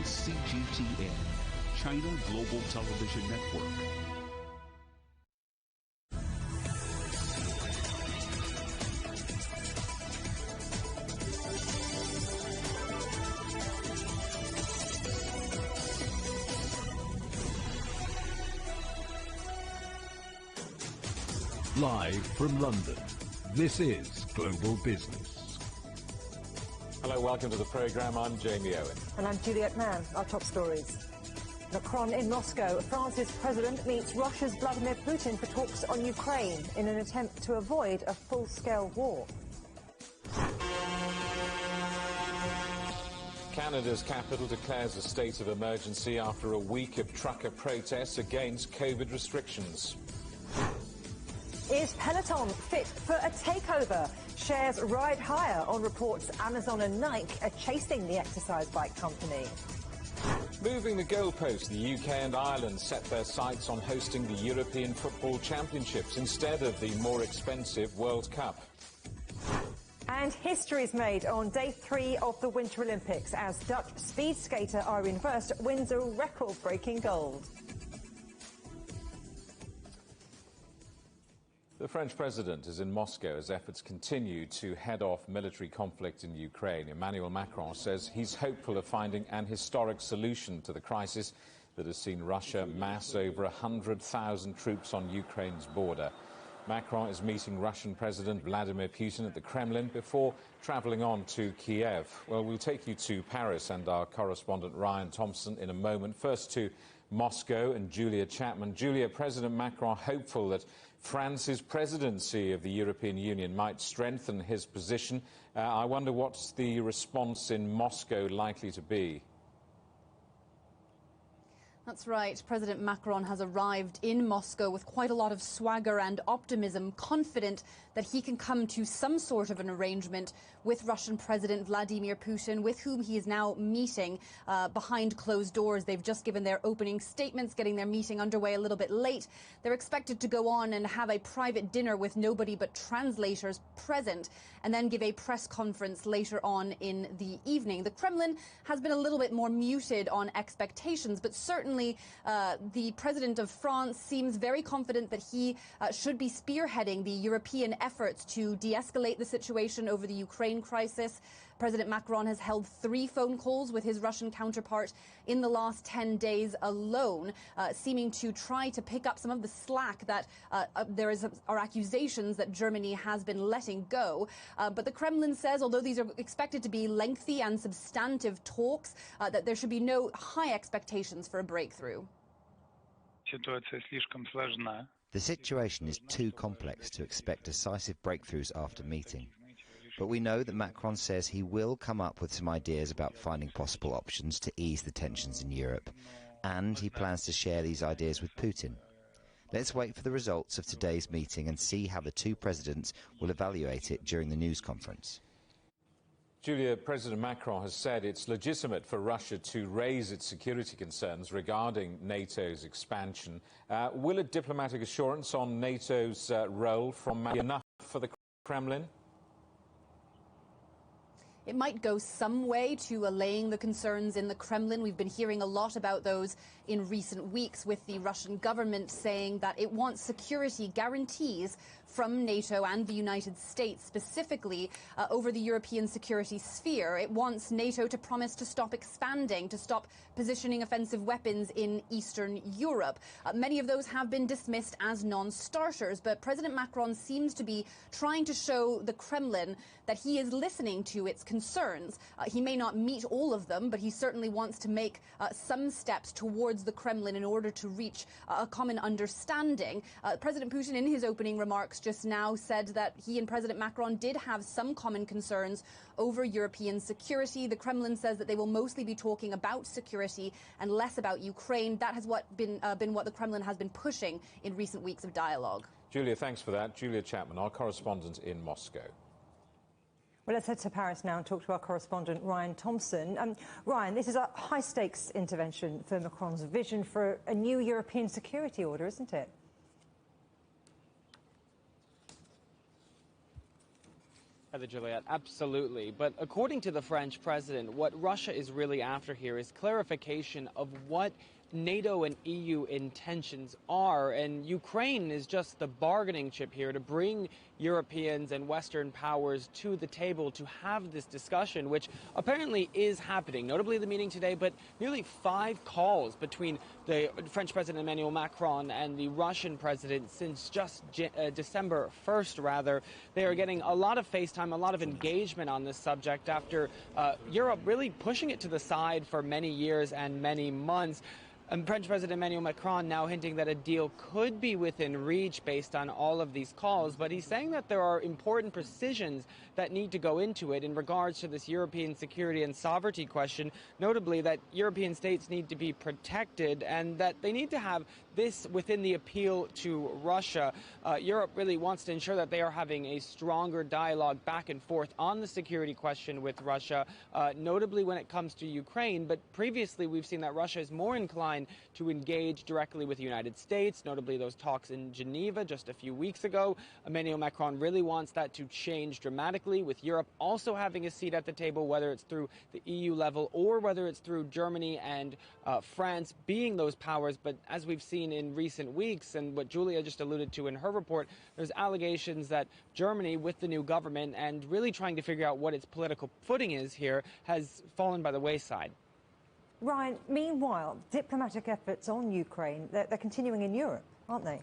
is CGTN, China Global Television Network. Live from London, this is Global Business. Hello, welcome to the programme. I'm Jamie Owen. And I'm Juliet Mann. Our top stories. Macron in Moscow. France's president meets Russia's Vladimir Putin for talks on Ukraine in an attempt to avoid a full-scale war. Canada's capital declares a state of emergency after a week of trucker protests against COVID restrictions. Is Peloton fit for a takeover? Shares ride higher on reports Amazon and Nike are chasing the exercise bike company. Moving the goalpost, the UK and Ireland set their sights on hosting the European Football Championships instead of the more expensive World Cup. And history is made on day 3 of the Winter Olympics as Dutch speed skater Irene Wust wins a record-breaking gold. The French president is in Moscow as efforts continue to head off military conflict in Ukraine. Emmanuel Macron says he's hopeful of finding an historic solution to the crisis that has seen Russia mass over 100,000 troops on Ukraine's border. Macron is meeting Russian President Vladimir Putin at the Kremlin before travelling on to Kiev. Well, we'll take you to Paris and our correspondent Ryan Thompson in a moment. First to Moscow and Julia Chapman. Julia, President Macron hopeful that France's presidency of the European Union might strengthen his position. I wonder what's the response in Moscow likely to be? That's right. President Macron has arrived in Moscow with quite a lot of swagger and optimism, confident that he can come to some sort of an arrangement with Russian President Vladimir Putin, with whom he is now meeting behind closed doors. They've just given their opening statements, getting their meeting underway a little bit late. They're expected to go on and have a private dinner with nobody but translators present, and then give a press conference later on in the evening. The Kremlin has been a little bit more muted on expectations, but certainly the president of France seems very confident that he should be spearheading the European efforts to de-escalate the situation over the Ukraine crisis. President Macron has held 3 phone calls with his Russian counterpart in the last 10 days alone, seeming to try to pick up some of the slack that are accusations that Germany has been letting go. But the Kremlin says, although these are expected to be lengthy and substantive talks, that there should be no high expectations for a breakthrough. The situation is too complex to expect decisive breakthroughs after meeting. But we know that Macron says he will come up with some ideas about finding possible options to ease the tensions in Europe, and he plans to share these ideas with Putin. Let's wait for the results of today's meeting and see how the two presidents will evaluate it during the news conference. Julia, President Macron has said it's legitimate for Russia to raise its security concerns regarding NATO's expansion. Will a diplomatic assurance on NATO's role from Macron be enough for the Kremlin? It might go some way to allaying the concerns in the Kremlin. We've been hearing a lot about those in recent weeks, with the Russian government saying that it wants security guarantees from NATO and the United States, specifically over the European security sphere. It wants NATO to promise to stop expanding, to stop positioning offensive weapons in Eastern Europe. Many of those have been dismissed as non-starters, but President Macron seems to be trying to show the Kremlin that he is listening to its concerns. He may not meet all of them, but he certainly wants to make some steps towards the Kremlin in order to reach a common understanding. President Putin, in his opening remarks just now, said that he and President Macron did have some common concerns over European security. The Kremlin says that they will mostly be talking about security and less about Ukraine. That has been what the Kremlin has been pushing in recent weeks of dialogue. Julia, thanks for that. Julia Chapman, our correspondent in Moscow. Well, let's head to Paris now and talk to our correspondent, Ryan Thompson. Ryan, this is a high-stakes intervention for Macron's vision for a new European security order, isn't it? Heather Juliet, absolutely. But according to the French president, what Russia is really after here is clarification of what NATO and EU intentions are. And Ukraine is just the bargaining chip here to bring Europeans and Western powers to the table to have this discussion, which apparently is happening. Notably the meeting today, but nearly 5 calls between the French President Emmanuel Macron and the Russian president since just December 1st, rather. They are getting a lot of FaceTime, a lot of engagement on this subject after Europe really pushing it to the side for many years and many months. And French President Emmanuel Macron now hinting that a deal could be within reach based on all of these calls, but he's saying that there are important precisions that need to go into it in regards to this European security and sovereignty question, notably that European states need to be protected and that they need to have this within the appeal to Russia. Europe really wants to ensure that they are having a stronger dialogue back and forth on the security question with Russia, notably when it comes to Ukraine. But previously we've seen that Russia is more inclined to engage directly with the United States, notably those talks in Geneva just a few weeks ago. Emmanuel Macron really wants that to change dramatically, with Europe also having a seat at the table, whether it's through the EU level or whether it's through Germany and France being those powers. But as we've seen in recent weeks, and what Julia just alluded to in her report, there's allegations that Germany, with the new government and really trying to figure out what its political footing is here, has fallen by the wayside. Ryan, meanwhile, diplomatic efforts on Ukraine, they're continuing in Europe, aren't they?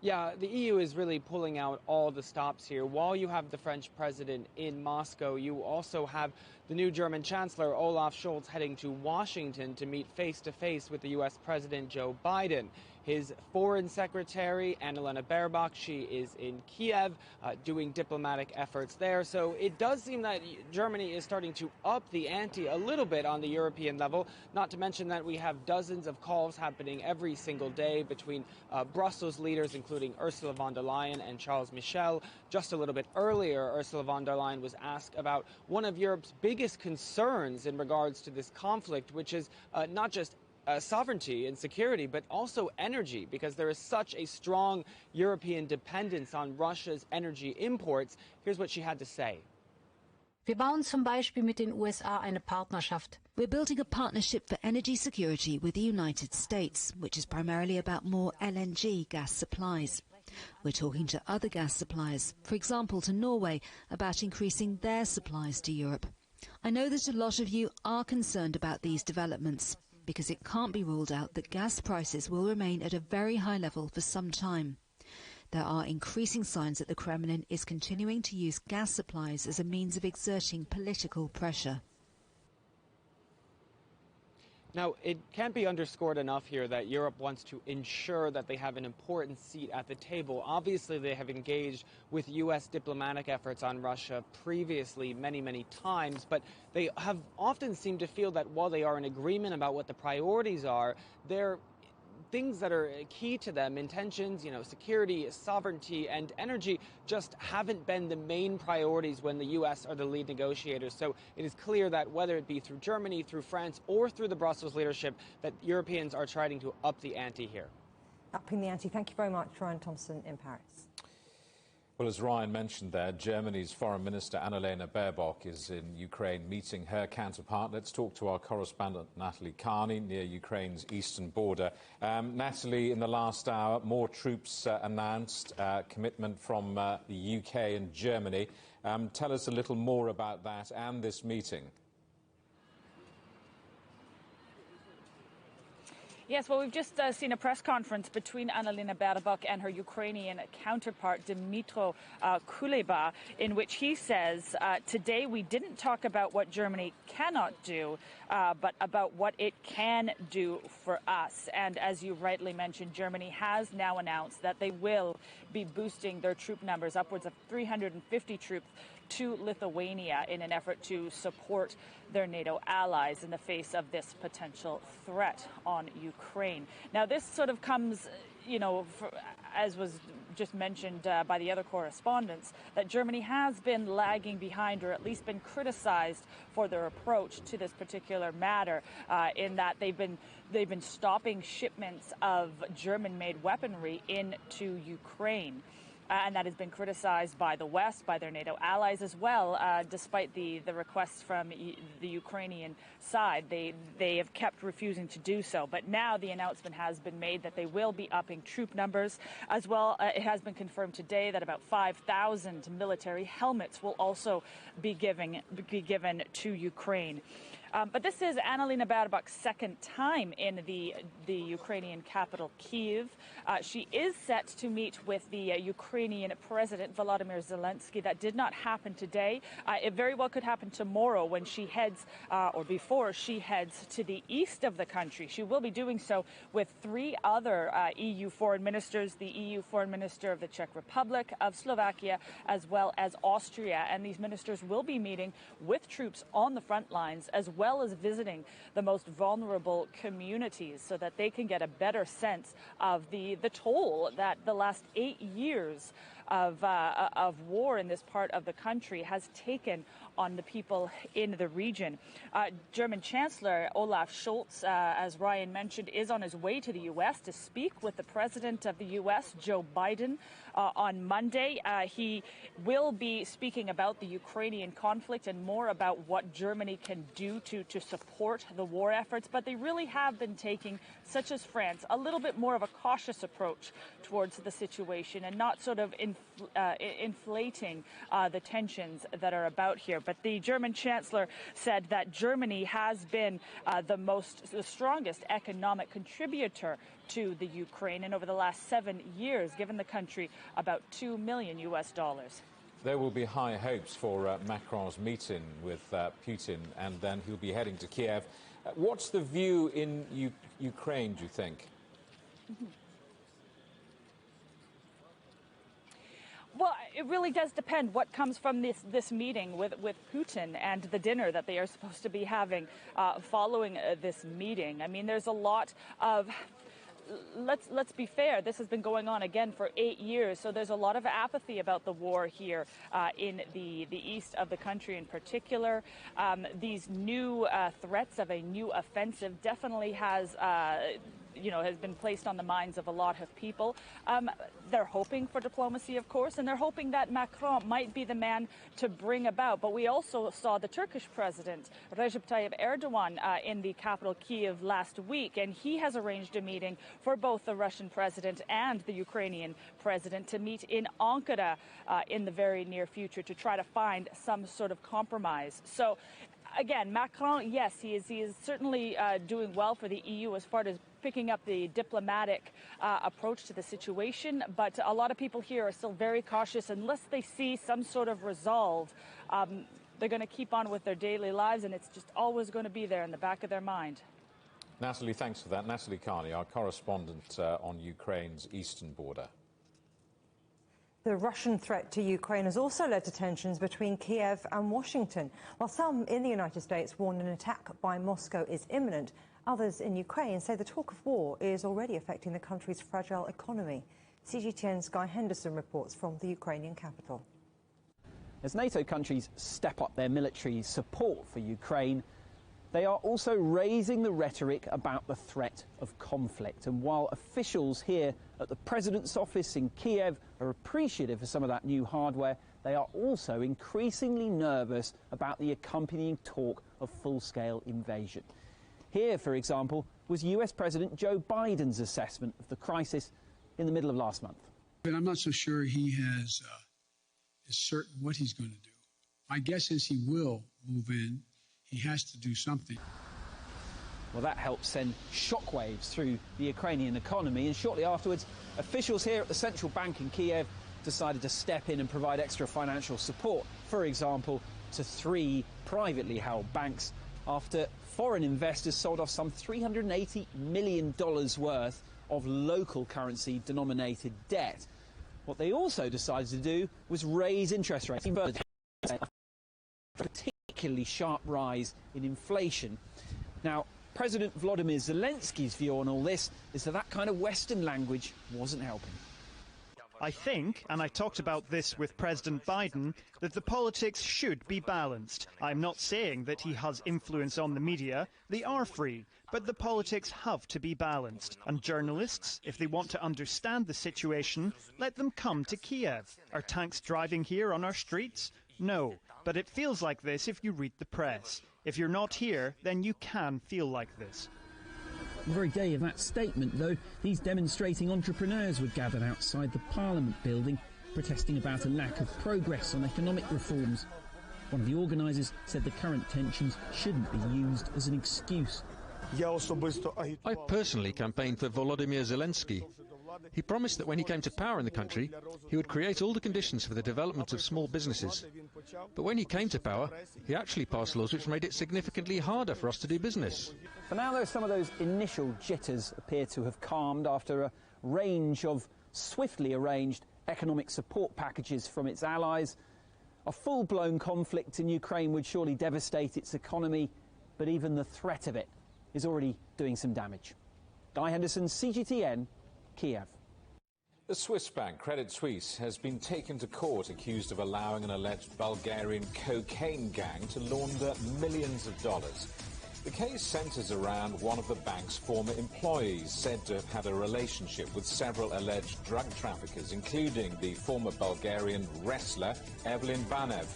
Yeah, the EU is really pulling out all the stops here. While you have the French president in Moscow, you also have the new German Chancellor, Olaf Scholz, heading to Washington to meet face-to-face with the U.S. President Joe Biden. His foreign secretary, Annalena Baerbock, she is in Kiev doing diplomatic efforts there. So it does seem that Germany is starting to up the ante a little bit on the European level, not to mention that we have dozens of calls happening every single day between Brussels leaders, including Ursula von der Leyen and Charles Michel. Just a little bit earlier, Ursula von der Leyen was asked about one of Europe's biggest concerns in regards to this conflict, which is not just sovereignty and security, but also energy, because there is such a strong European dependence on Russia's energy imports. Here's what she had to say. Wir bauen zum Beispiel mit den USA eine Partnerschaft. We're building a partnership for energy security with the United States, which is primarily about more LNG gas supplies. We're talking to other gas suppliers, for example to Norway, about increasing their supplies to Europe. I know that a lot of you are concerned about these developments, because it can't be ruled out that gas prices will remain at a very high level for some time. There are increasing signs that the Kremlin is continuing to use gas supplies as a means of exerting political pressure. Now, it can't be underscored enough here that Europe wants to ensure that they have an important seat at the table. Obviously, they have engaged with U.S. diplomatic efforts on Russia previously many, many times, but they have often seemed to feel that while they are in agreement about what the priorities are, they're things that are key to them, intentions, security, sovereignty, and energy, just haven't been the main priorities when the U.S. are the lead negotiators. So it is clear that whether it be through Germany, through France, or through the Brussels leadership, that Europeans are trying to up the ante here. Upping the ante. Thank you very much, Ryan Thompson in Paris. Well, as Ryan mentioned there, Germany's Foreign Minister Annalena Baerbock is in Ukraine meeting her counterpart. Let's talk to our correspondent Natalie Carney near Ukraine's eastern border. Natalie, in the last hour, more troops announced, commitment from the UK and Germany. Tell us a little more about that and this meeting. Yes, well, we've just seen a press conference between Annalena Baerbock and her Ukrainian counterpart, Dmytro Kuleba, in which he says, today we didn't talk about what Germany cannot do, but about what it can do for us. And as you rightly mentioned, Germany has now announced that they will be boosting their troop numbers, upwards of 350 troops, to Lithuania in an effort to support their NATO allies in the face of this potential threat on Ukraine. Now, this sort of comes, as was just mentioned by the other correspondents, that Germany has been lagging behind, or at least been criticized for their approach to this particular matter, in that they've been stopping shipments of German-made weaponry into Ukraine. And that has been criticized by the West, by their NATO allies as well, despite the requests from the Ukrainian side. They have kept refusing to do so. But now the announcement has been made that they will be upping troop numbers as well. It has been confirmed today that about 5,000 military helmets will also be given to Ukraine. But this is Annalena Baerbock's second time in the Ukrainian capital, Kyiv. She is set to meet with the Ukrainian President Volodymyr Zelensky. That did not happen today. It very well could happen tomorrow when she heads, or before she heads to the east of the country. She will be doing so with three other EU foreign ministers, the EU foreign minister of the Czech Republic, of Slovakia, as well as Austria. And these ministers will be meeting with troops on the front lines, as well as visiting the most vulnerable communities so that they can get a better sense of the toll that the last 8 years of war in this part of the country has taken on the people in the region. German Chancellor Olaf Scholz, as Ryan mentioned, is on his way to the U.S. to speak with the President of the U.S., Joe Biden, on Monday. He will be speaking about the Ukrainian conflict and more about what Germany can do to support the war efforts. But they really have been taking, such as France, a little bit more of a cautious approach towards the situation and not sort of inflating the tensions that are about here. But the German Chancellor said that Germany has been the strongest economic contributor to the Ukraine, and over the last 7 years, given the country about $2 million. There will be high hopes for Macron's meeting with Putin, and then he'll be heading to Kiev. What's the view in Ukraine, do you think? Well, it really does depend what comes from this meeting with Putin and the dinner that they are supposed to be having following this meeting. I mean, there's a lot of... Let's be fair, this has been going on again for 8 years, so there's a lot of apathy about the war here in the east of the country in particular. These new threats of a new offensive definitely has been placed on the minds of a lot of people. They're hoping for diplomacy, of course, and they're hoping that Macron might be the man to bring about. But we also saw the Turkish president, Recep Tayyip Erdogan, in the capital, Kyiv, last week, and he has arranged a meeting for both the Russian president and the Ukrainian president to meet in Ankara in the very near future to try to find some sort of compromise. So, again, Macron, yes, he is certainly doing well for the EU as far as picking up the diplomatic approach to the situation, but a lot of people here are still very cautious. Unless they see some sort of resolve, they're going to keep on with their daily lives, and it's just always going to be there in the back of their mind. Natalie, thanks for that. Natalie Carney, our correspondent on Ukraine's eastern border. The Russian threat to Ukraine has also led to tensions between Kiev and Washington. While some in the United States warn an attack by Moscow is imminent, others in Ukraine say the talk of war is already affecting the country's fragile economy. CGTN's Guy Henderson reports from the Ukrainian capital. As NATO countries step up their military support for Ukraine, they are also raising the rhetoric about the threat of conflict. And while officials here at the President's office in Kiev are appreciative of some of that new hardware, they are also increasingly nervous about the accompanying talk of full-scale invasion. Here, for example, was US President Joe Biden's assessment of the crisis in the middle of last month. But I'm not so sure he is certain what he's going to do. My guess is he will move in. He has to do something. Well, that helped send shockwaves through the Ukrainian economy, and shortly afterwards, officials here at the central bank in Kiev decided to step in and provide extra financial support, for example, to 3 privately held banks after foreign investors sold off some $380 million worth of local currency denominated debt. What they also decided to do was raise interest rates. Particularly sharp rise in inflation. Now, President Volodymyr Zelensky's view on all this is that kind of Western language wasn't helping. I think, and I talked about this with President Biden, that the politics should be balanced. I'm not saying that he has influence on the media. They are free. But the politics have to be balanced. And journalists, if they want to understand the situation, let them come to Kiev. Are tanks driving here on our streets? No. But it feels like this if you read the press. If you're not here, then you can feel like this. On the very day of that statement, though, these demonstrating entrepreneurs were gathered outside the Parliament building, protesting about a lack of progress on economic reforms. One of the organisers said the current tensions shouldn't be used as an excuse. I personally campaigned for Volodymyr Zelensky. He promised that when he came to power in the country, he would create all the conditions for the development of small businesses. But when he came to power, he actually passed laws which made it significantly harder for us to do business. For now, though, some of those initial jitters appear to have calmed after a range of swiftly arranged economic support packages from its allies. A full-blown conflict in Ukraine would surely devastate its economy, but even the threat of it is already doing some damage. Guy Henderson, CGTN, Kiev. The Swiss bank Credit Suisse has been taken to court accused of allowing an alleged Bulgarian cocaine gang to launder millions of dollars. The case centres around one of the bank's former employees, said to have had a relationship with several alleged drug traffickers, including the former Bulgarian wrestler Evelyn Banev.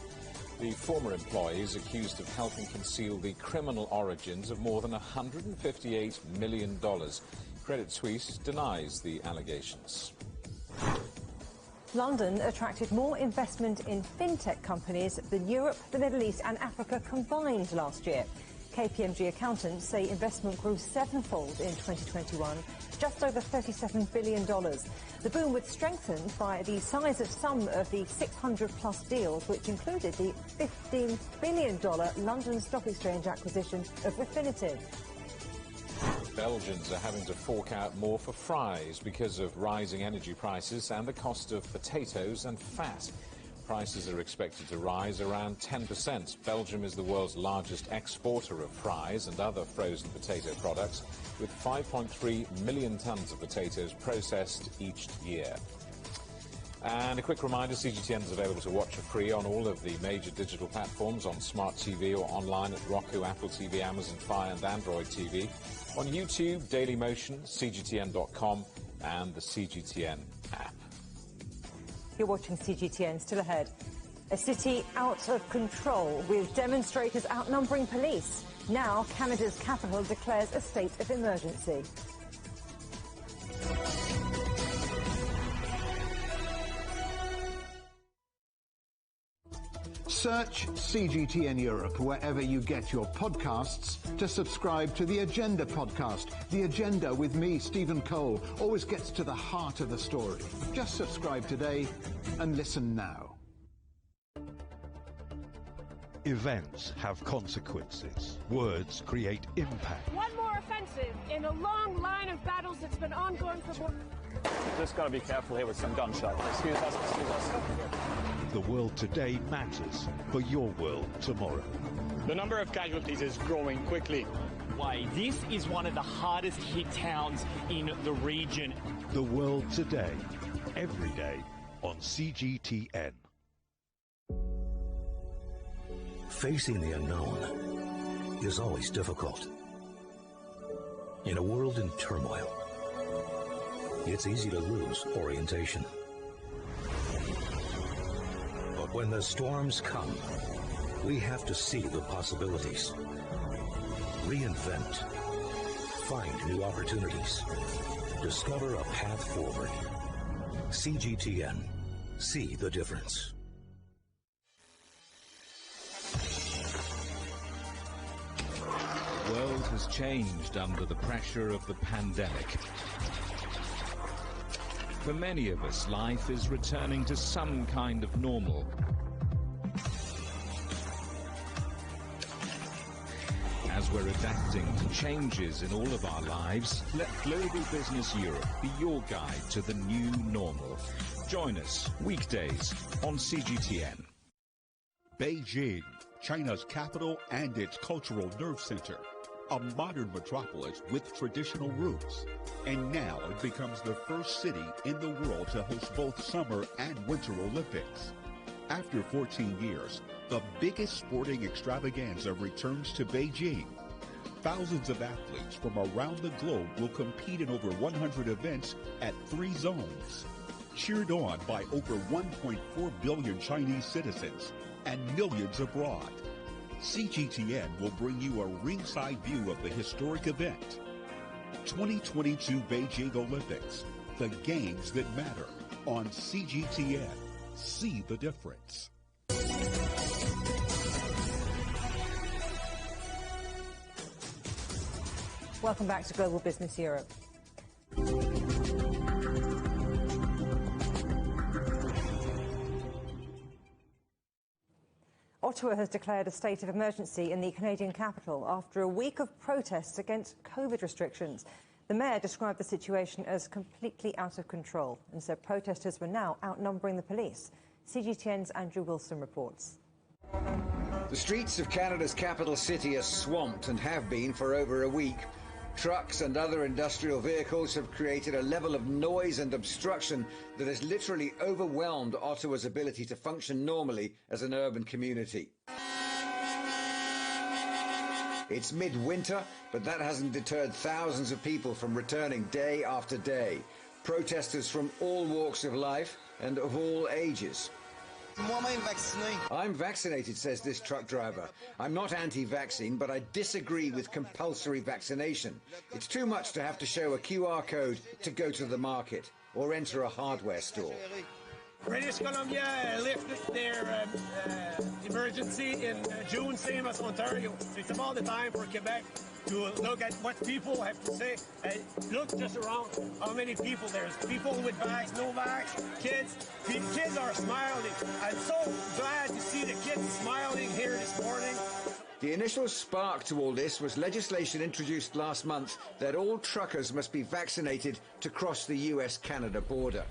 The former employee is accused of helping conceal the criminal origins of more than $158 million. Credit Suisse denies the allegations. London attracted more investment in fintech companies than Europe, the Middle East and Africa combined last year. KPMG accountants say investment grew sevenfold in 2021, just over $37 billion. The boom was strengthened by the size of some of the 600-plus deals, which included the $15 billion London Stock Exchange acquisition of Refinitiv. Belgians are having to fork out more for fries because of rising energy prices and the cost of potatoes and fat. Prices are expected to rise around 10%. Belgium is the world's largest exporter of fries and other frozen potato products, with 5.3 million tonnes of potatoes processed each year. And a quick reminder, CGTN is available to watch for free on all of the major digital platforms, on Smart TV or online at Roku, Apple TV, Amazon Fire and Android TV, on YouTube, Dailymotion, CGTN.com and the CGTN app. You're watching CGTN. Still ahead. A city out of control with demonstrators outnumbering police. Now Canada's capital declares a state of emergency. Search CGTN Europe wherever you get your podcasts to subscribe to the Agenda podcast. The Agenda with me, Stephen Cole, always gets to the heart of the story. Just subscribe today and listen now. Events have consequences. Words create impact. One more offensive in a long line of battles that's been ongoing for more... Just got to be careful here with some gunshots. Excuse us, excuse us. The world today matters for your world tomorrow. The number of casualties is growing quickly. Why, this is one of the hardest hit towns in the region. The world today, every day on CGTN. Facing the unknown is always difficult. In a world in turmoil, it's easy to lose orientation. But when the storms come, we have to see the possibilities, reinvent, find new opportunities, discover a path forward. CGTN. See the difference. The world has changed under the pressure of the pandemic. For many of us, life is returning to some kind of normal. As we're adapting to changes in all of our lives, let Global Business Europe be your guide to the new normal. Join us weekdays on CGTN. Beijing, China's capital and its cultural nerve center. a modern metropolis with traditional roots. And now it becomes the first city in the world to host both Summer and Winter Olympics. After 14 years, the biggest sporting extravaganza returns to Beijing. Thousands of athletes from around the globe will compete in over 100 events at 3 zones. Cheered on by over 1.4 billion Chinese citizens and millions abroad. CGTN will bring you a ringside view of the historic event. 2022 Beijing Olympics, the games that matter, on CGTN. See the difference. Welcome back to Global Business Europe. Ottawa has declared a state of emergency in the Canadian capital after a week of protests against COVID restrictions. The mayor described the situation as completely out of control and said protesters were now outnumbering the police. CGTN's Andrew Wilson reports. The streets of Canada's capital city are swamped and have been for over a week. Trucks and other industrial vehicles have created a level of noise and obstruction that has literally overwhelmed Ottawa's ability to function normally as an urban community. It's midwinter, but that hasn't deterred thousands of people from returning day after day. Protesters from all walks of life and of all ages. I'm vaccinated, says this truck driver. I'm not anti-vaccine, but I disagree with compulsory vaccination. It's too much to have to show a QR code to go to the market or enter a hardware store. British Columbia lifted their emergency in June, same as Ontario. So it's about the time for Quebec to look at what people have to say. Look just around how many people there's. People with vax, no vax, kids. The kids are smiling. I'm so glad to see the kids smiling here this morning. The initial spark to all this was legislation introduced last month that all truckers must be vaccinated to cross the US-Canada border.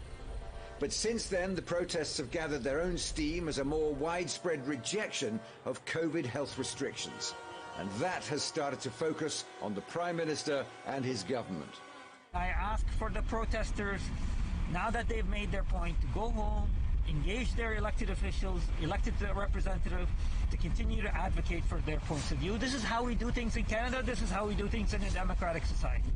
But since then, the protests have gathered their own steam as a more widespread rejection of COVID health restrictions. And that has started to focus on the Prime Minister and his government. I ask for the protesters, now that they've made their point, to go home, engage their elected officials, elected representatives, to continue to advocate for their points of view. This is how we do things in Canada. This is how we do things in a democratic society.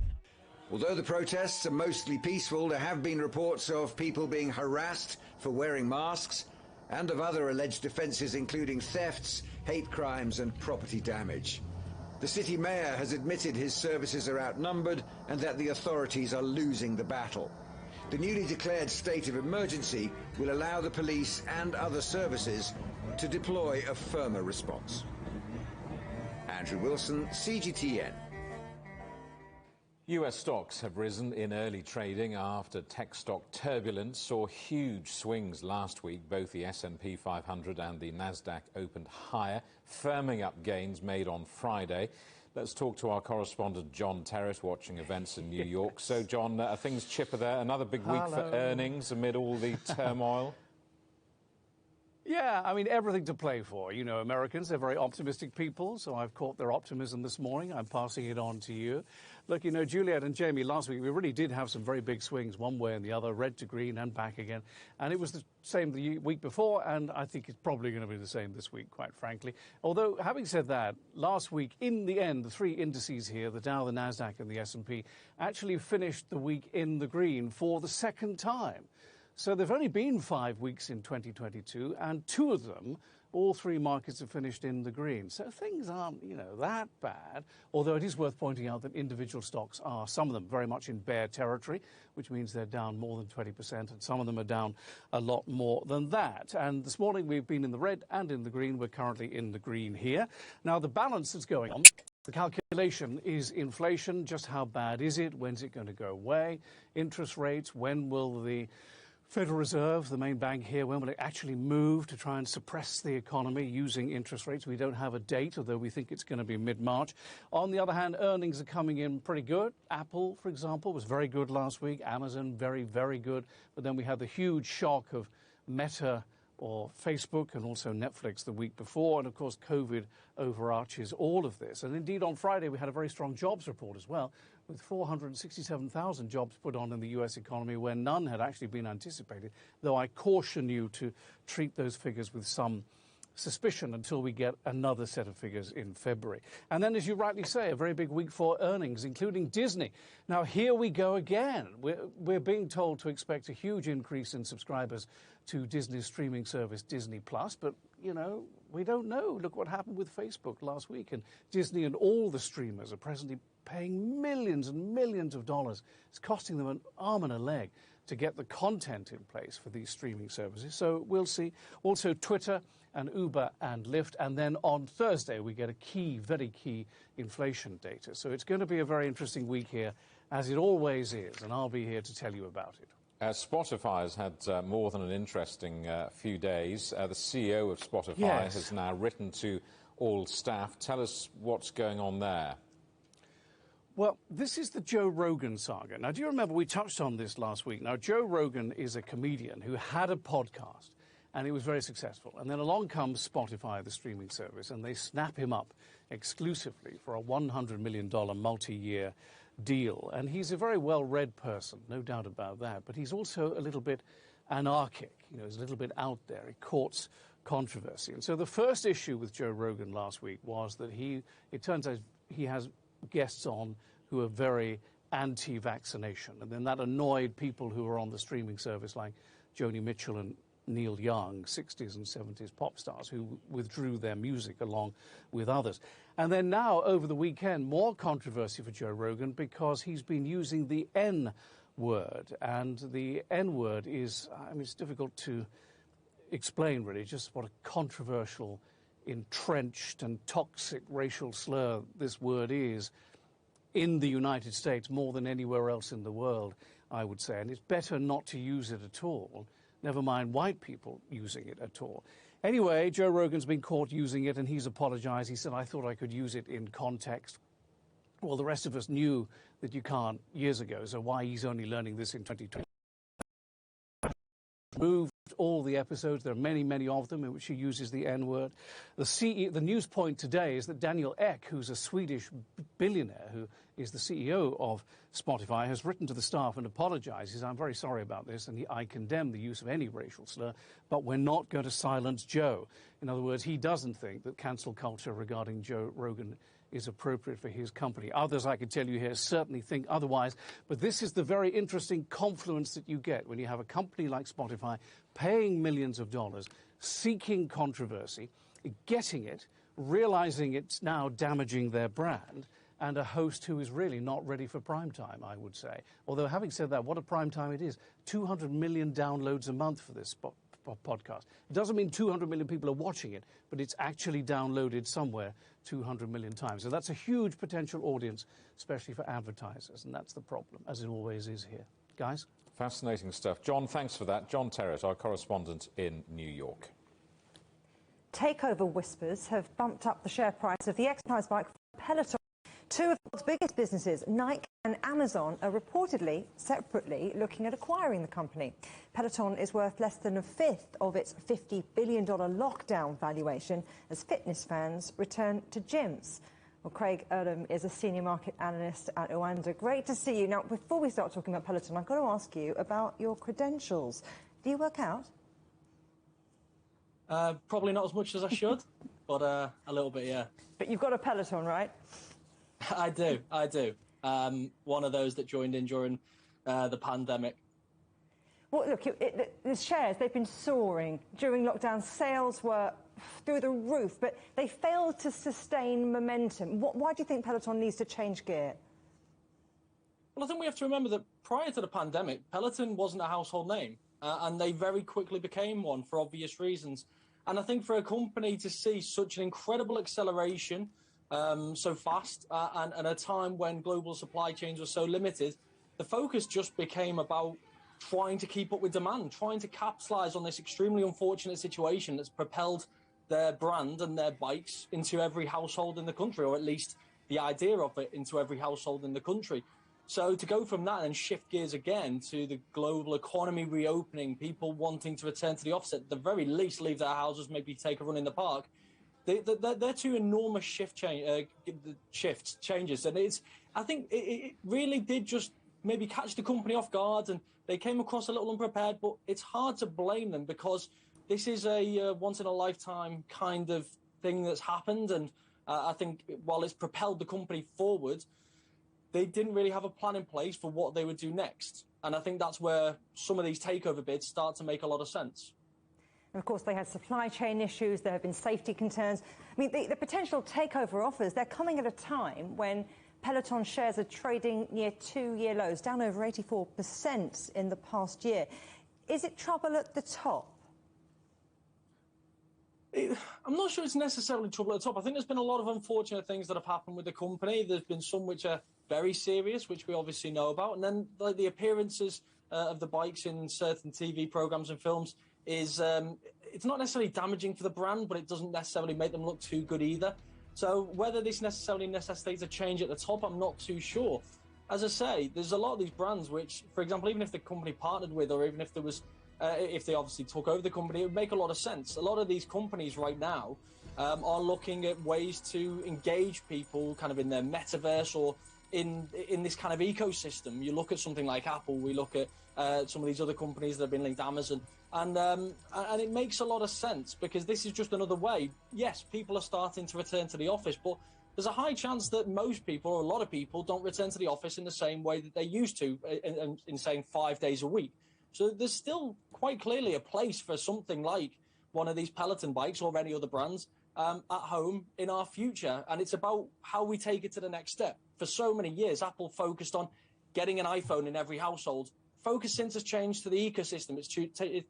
Although the protests are mostly peaceful, there have been reports of people being harassed for wearing masks and of other alleged offences, including thefts, hate crimes and property damage. The city mayor has admitted his services are outnumbered and that the authorities are losing the battle. The newly declared state of emergency will allow the police and other services to deploy a firmer response. Andrew Wilson, CGTN. US stocks have risen in early trading after tech stock turbulence saw huge swings last week. Both the S&P 500 and the Nasdaq opened higher, firming up gains made on Friday. Let's talk to our correspondent John Terrace, watching events in New York. So, John, are things chipper there? Another big week for earnings amid all the turmoil? Yeah, I mean, everything to play for. You know, Americans, they're very optimistic people, so I've caught their optimism this morning. I'm passing it on to you. Look, you know, Juliet and Jamie, last week we really did have some very big swings one way and the other, red to green and back again. And it was the same the week before, and I think it's probably going to be the same this week, quite frankly. Although, having said that, last week, in the end, the three indices here, the Dow, the Nasdaq and the S&P, actually finished the week in the green for the second time. So there have only been 5 weeks in 2022, and 2 of them, all 3 markets have finished in the green. So things aren't, you know, that bad, although it is worth pointing out that individual stocks are, some of them, very much in bear territory, which means they're down more than 20%, and some of them are down a lot more than that. And this morning we've been in the red and in the green. We're currently in the green here. Now, the balance that's going on, the calculation is inflation. Just how bad is it? When's it going to go away? Interest rates, when will the Federal Reserve, the main bank here, when will it actually move to try and suppress the economy using interest rates? We don't have a date, although we think it's going to be mid-March. On the other hand, earnings are coming in pretty good. Apple, for example, was very good last week. Amazon, very, very good. But then we had the huge shock of Meta or Facebook and also Netflix the week before. And, of course, COVID overarches all of this. And, indeed, on Friday we had a very strong jobs report as well, with 467,000 jobs put on in the U.S. economy where none had actually been anticipated, though I caution you to treat those figures with some suspicion until we get another set of figures in February. And then, as you rightly say, a very big week for earnings, including Disney. Now, here we go again. We're being told to expect a huge increase in subscribers to Disney's streaming service, Disney+, but, you know, we don't know. Look what happened with Facebook last week, and Disney and all the streamers are presently paying millions and millions of dollars. It's costing them an arm and a leg to get the content in place for these streaming services. So we'll see. Also, Twitter and Uber and Lyft. And then on Thursday, we get a key, very key inflation data. So it's going to be a very interesting week here, as it always is, and I'll be here to tell you about it. Spotify has had more than an interesting few days. The CEO of Spotify has now written to all staff. Tell us what's going on there. Well, this is the Joe Rogan saga. Now, do you remember we touched on this last week? Now, Joe Rogan is a comedian who had a podcast, and it was very successful. And then along comes Spotify, the streaming service, and they snap him up exclusively for a $100 million multi-year deal. And he's a very well-read person, no doubt about that. But he's also a little bit anarchic. You know, he's a little bit out there. He courts controversy. And so the first issue with Joe Rogan last week was that it turns out he has guests on who are very anti-vaccination. And then that annoyed people who were on the streaming service like Joni Mitchell and Neil Young, 60s and 70s pop stars who withdrew their music along with others. And then now, over the weekend, more controversy for Joe Rogan because he's been using the N-word. And the N-word is, I mean, it's difficult to explain, really, just what a controversial, entrenched and toxic racial slur this word is in the United States more than anywhere else in the world, I would say. And it's better not to use it at all. Never mind white people using it at all. Anyway, Joe Rogan's been caught using it, and he's apologized. He said, I thought I could use it in context. Well, the rest of us knew that you can't years ago, so why he's only learning this in 2020? Moved all the episodes. There are many, many of them in which he uses the N-word. The news point today is that Daniel Ek, who's a Swedish billionaire who is the CEO of Spotify, has written to the staff and apologizes. I'm very sorry about this, and I condemn the use of any racial slur, but we're not going to silence Joe. In other words, he doesn't think that cancel culture regarding Joe Rogan is appropriate for his company. Others, I can tell you here, certainly think otherwise. But this is the very interesting confluence that you get when you have a company like Spotify paying millions of dollars, seeking controversy, getting it, realizing it's now damaging their brand, and a host who is really not ready for prime time, I would say. Although, having said that, what a prime time it is. 200 million downloads a month for this podcast. It doesn't mean 200 million people are watching it, but it's actually downloaded somewhere 200 million times. So that's a huge potential audience, especially for advertisers, and that's the problem, as it always is here. Guys? Fascinating stuff. John, thanks for that. John Terrett, our correspondent in New York. Takeover whispers have bumped up the share price of the exercise bike Peloton. Two of the world's biggest businesses, Nike and Amazon, are reportedly, separately, looking at acquiring the company. Peloton is worth less than a fifth of its $50 billion lockdown valuation as fitness fans return to gyms. Well, Craig Erdem is a senior market analyst at Oanda. Great to see you. Now, before we start talking about Peloton, I've got to ask you about your credentials. Do you work out? Probably not as much as I should, but a little bit, yeah. But you've got a Peloton, right? I do. One of those that joined in during the pandemic. Well, look, the shares, they've been soaring. During lockdown, sales were through the roof, but they failed to sustain momentum. Why do you think Peloton needs to change gear? Well, I think we have to remember that prior to the pandemic, Peloton wasn't a household name, and they very quickly became one for obvious reasons. And I think for a company to see such an incredible acceleration so fast, and at a time when global supply chains were so limited, the focus just became about trying to keep up with demand, trying to capitalize on this extremely unfortunate situation that's propelled their brand and their bikes into every household in the country, or at least the idea of it into every household in the country. So to go from that and shift gears again to the global economy reopening, people wanting to return to the office, at the very least leave their houses, maybe take a run in the park, they're two enormous changes. And I think it really did just maybe catch the company off guard, and they came across a little unprepared, but it's hard to blame them because this is a once-in-a-lifetime kind of thing that's happened. And I think while it's propelled the company forward, they didn't really have a plan in place for what they would do next. And I think that's where some of these takeover bids start to make a lot of sense. And of course, they had supply chain issues. There have been safety concerns. I mean, the potential takeover offers, they're coming at a time when Peloton shares are trading near 2-year lows, down over 84% in the past year. Is it trouble at the top? I'm not sure it's necessarily trouble at the top. I think there's been a lot of unfortunate things that have happened with the company. There's been some which are very serious, which we obviously know about. And then like the appearances of the bikes in certain TV programs and films is it's not necessarily damaging for the brand, but it doesn't necessarily make them look too good either. So whether this necessarily necessitates a change at the top, I'm not too sure. As I say, there's a lot of these brands which, for example, even if the company partnered with, or even if there was, if they obviously took over the company, it would make a lot of sense. A lot of these companies right now are looking at ways to engage people kind of in their metaverse or in this kind of ecosystem. You look at something like Apple, we look at some of these other companies that have been linked to Amazon, and it makes a lot of sense because this is just another way. Yes, people are starting to return to the office, but there's a high chance that most people, or a lot of people, don't return to the office in the same way that they used to in saying 5 days a week. So there's still quite clearly a place for something like one of these Peloton bikes or any other brands at home in our future. And it's about how we take it to the next step. For so many years, Apple focused on getting an iPhone in every household. Focus since has changed to the ecosystem. It's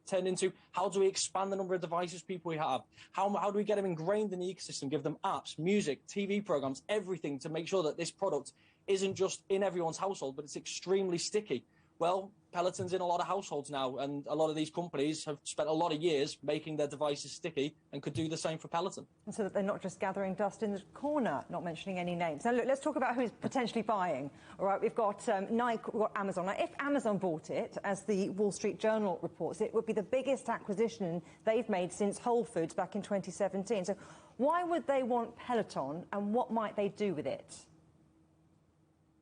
turned into how do we expand the number of devices people we have? How do we get them ingrained in the ecosystem, give them apps, music, TV programs, everything to make sure that this product isn't just in everyone's household, but it's extremely sticky. Well, Peloton's in a lot of households now, and a lot of these companies have spent a lot of years making their devices sticky and could do the same for Peloton. And so that they're not just gathering dust in the corner, not mentioning any names. Now, look, let's talk about who's potentially buying. All right, we've got Nike, we've got Amazon. Now, if Amazon bought it, as the Wall Street Journal reports, it would be the biggest acquisition they've made since Whole Foods back in 2017. So why would they want Peloton, and what might they do with it?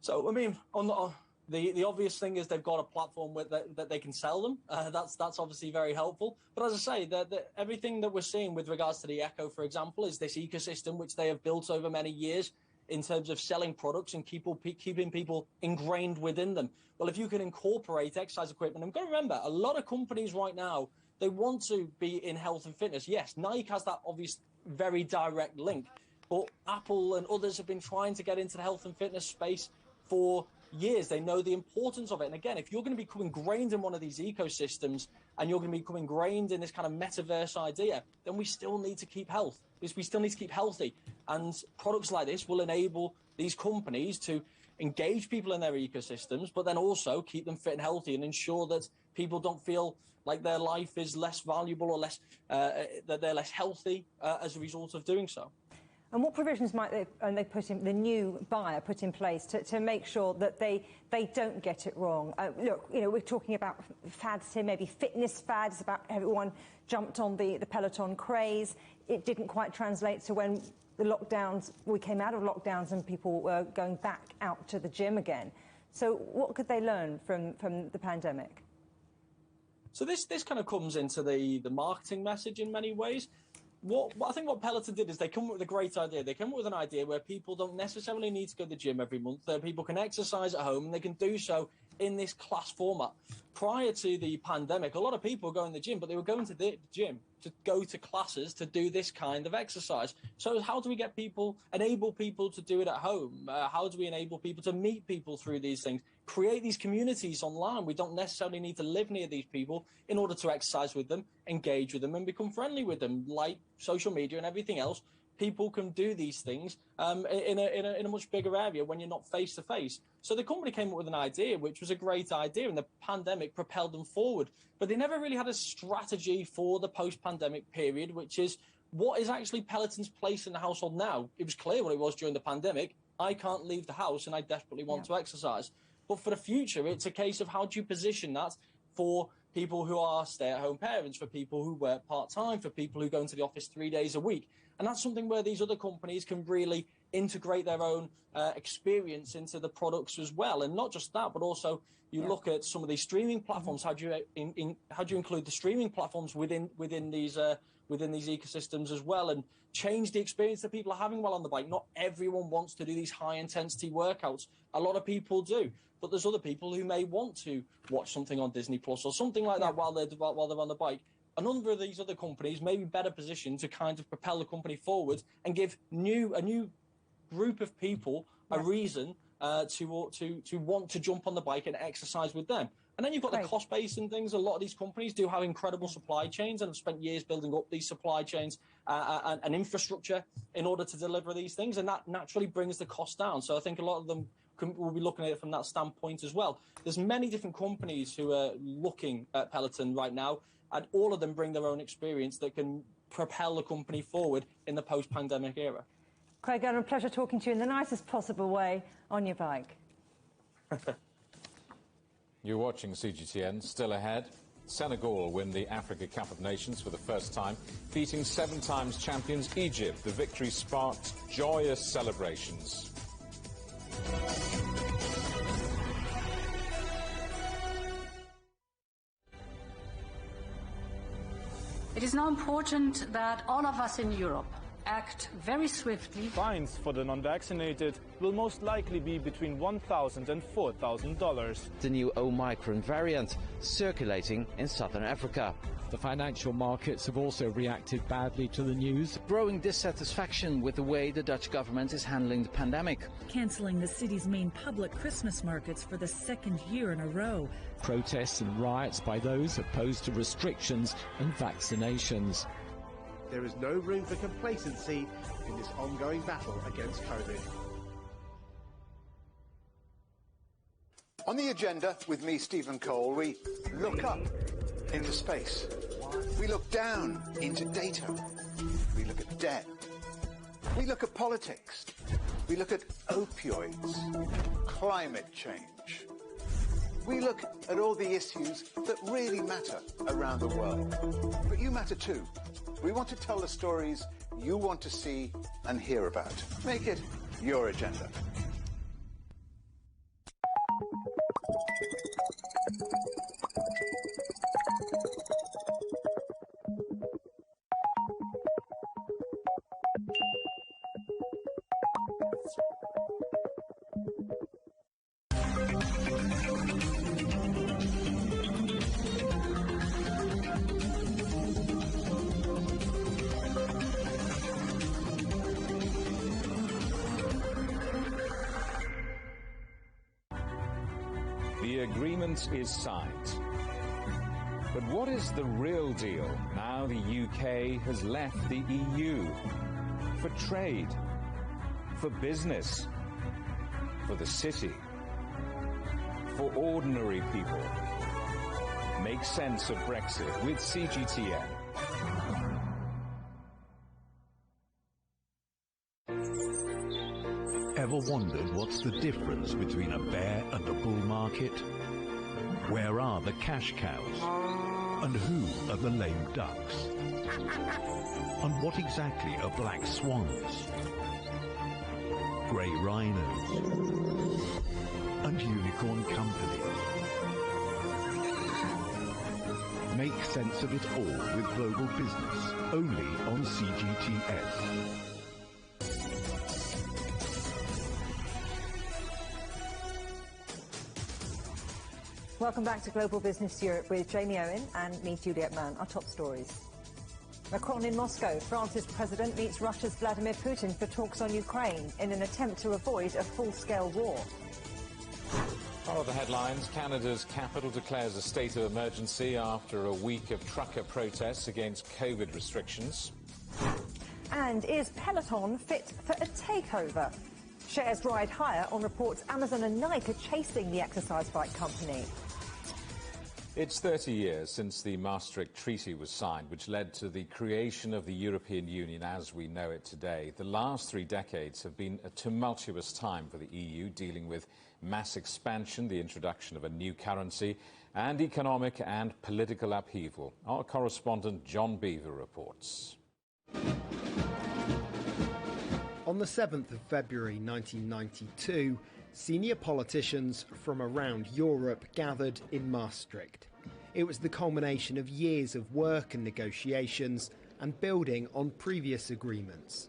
So, I mean, the obvious thing is they've got a platform that they can sell them. That's obviously very helpful. But as I say, everything that we're seeing with regards to the Echo, for example, is this ecosystem which they have built over many years in terms of selling products and keeping people ingrained within them. Well, if you can incorporate exercise equipment, and you've got to remember, a lot of companies right now, they want to be in health and fitness. Yes, Nike has that obvious, very direct link. But Apple and others have been trying to get into the health and fitness space for years. They know the importance of it. And again, if you're going to become ingrained in one of these ecosystems and you're going to become ingrained in this kind of metaverse idea, then we still need to keep health. Because we still need to keep healthy. And products like this will enable these companies to engage people in their ecosystems, but then also keep them fit and healthy and ensure that people don't feel like their life is less valuable or less that they're less healthy as a result of doing so. And what provisions might the new buyer put in place to make sure that they don't get it wrong? Look, you know, we're talking about fads here, maybe fitness fads, about everyone jumped on the Peloton craze. It didn't quite translate to when the lockdowns, we came out of lockdowns and people were going back out to the gym again. So what could they learn from the pandemic? So this kind of comes into the marketing message in many ways. I think what Peloton did is they come up with a great idea. They come up with an idea where people don't necessarily need to go to the gym every month. People can exercise at home, and they can do so in this class format. Prior to the pandemic, a lot of people were going to the gym, but they were going to the gym to go to classes to do this kind of exercise. So how do we enable people to do it at home? How do we enable people to meet people through these things? Create these communities online. We don't necessarily need to live near these people in order to exercise with them, engage with them, and become friendly with them. Like social media and everything else, people can do these things in a much bigger area when you're not face to face. So the company came up with an idea, which was a great idea, and the pandemic propelled them forward. But they never really had a strategy for the post-pandemic period, which is what is actually Peloton's place in the household now. It was clear what it was during the pandemic. I can't leave the house and I desperately want to exercise. But for the future, it's a case of how do you position that for people who are stay-at-home parents, for people who work part-time, for people who go into the office 3 days a week. And that's something where these other companies can really integrate their own experience into the products as well. And not just that, but also you look at some of these streaming platforms. How do you include the streaming platforms within these ecosystems as well, and change the experience that people are having while on the bike? Not everyone wants to do these high-intensity workouts. A lot of people do, but there's other people who may want to watch something on Disney Plus or something like that while they're on the bike. A number of these other companies may be better positioned to kind of propel the company forward and give a new group of people a reason to want to jump on the bike and exercise with them. And then you've got the cost base and things. A lot of these companies do have incredible supply chains and have spent years building up these supply chains and infrastructure in order to deliver these things, and that naturally brings the cost down. So I think a lot of them will be looking at it from that standpoint as well. There's many different companies who are looking at Peloton right now, and all of them bring their own experience that can propel the company forward in the post-pandemic era. Craig, it's a pleasure talking to you in the nicest possible way on your bike. You're watching CGTN. Still ahead, Senegal win the Africa Cup of Nations for the first time, beating 7 times champions Egypt. The victory sparked joyous celebrations. It is now important that all of us in Europe act very swiftly. Fines for the non-vaccinated will most likely be between $1,000 and $4,000. The new Omicron variant circulating in southern Africa. The financial markets have also reacted badly to the news. Growing dissatisfaction with the way the Dutch government is handling the pandemic. Cancelling the city's main public Christmas markets for the 2nd year in a row. Protests and riots by those opposed to restrictions and vaccinations. There is no room for complacency in this ongoing battle against COVID. On the agenda with me, Stephen Cole, we look up into space. We look down into data. We look at debt. We look at politics. We look at opioids, climate change. We look at all the issues that really matter around the world. But you matter too. We want to tell the stories you want to see and hear about. Make it your agenda. The agreement is signed. But what is the real deal now the UK has left the EU? For trade, for business, for the city, for ordinary people. Make sense of Brexit with CGTN. Ever wondered what's the difference between a bear and a bull market? Where are the cash cows? And who are the lame ducks? And what exactly are black swans? Grey rhinos? And unicorn companies? Make sense of it all with Global Business, only on CGTN. Welcome back to Global Business Europe with Jamie Owen and me, Juliet Mann. Our top stories. Macron in Moscow. France's president meets Russia's Vladimir Putin for talks on Ukraine in an attempt to avoid a full-scale war. Follow the headlines. Canada's capital declares a state of emergency after a week of trucker protests against COVID restrictions. And is Peloton fit for a takeover? Shares ride higher on reports Amazon and Nike are chasing the exercise bike company. It's 30 years since the Maastricht Treaty was signed, which led to the creation of the European Union as we know it today. The last 3 decades have been a tumultuous time for the EU, dealing with mass expansion, the introduction of a new currency, and economic and political upheaval. Our correspondent John Beaver reports. On the 7th of February 1992, senior politicians from around Europe gathered in Maastricht. It was the culmination of years of work and negotiations and building on previous agreements.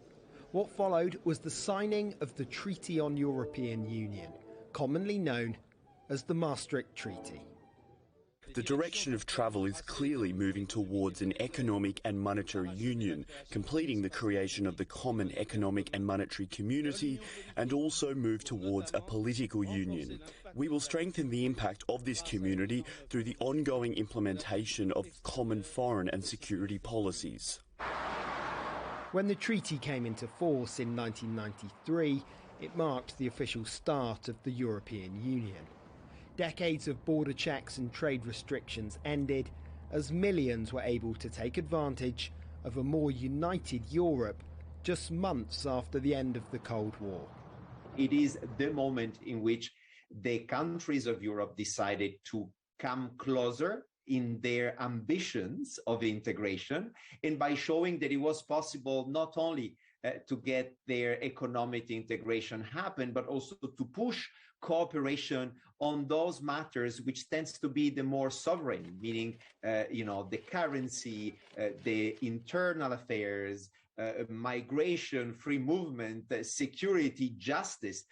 What followed was the signing of the Treaty on European Union, commonly known as the Maastricht Treaty. The direction of travel is clearly moving towards an economic and monetary union, completing the creation of the common economic and monetary community, and also move towards a political union. We will strengthen the impact of this community through the ongoing implementation of common foreign and security policies. When the treaty came into force in 1993, it marked the official start of the European Union. Decades of border checks and trade restrictions ended as millions were able to take advantage of a more united Europe just months after the end of the Cold War. It is the moment in which the countries of Europe decided to come closer in their ambitions of integration, and by showing that it was possible not only to get their economic integration happen, but also to push cooperation on those matters which tends to be the more sovereign, meaning, the currency, the internal affairs, migration, free movement, security, justice.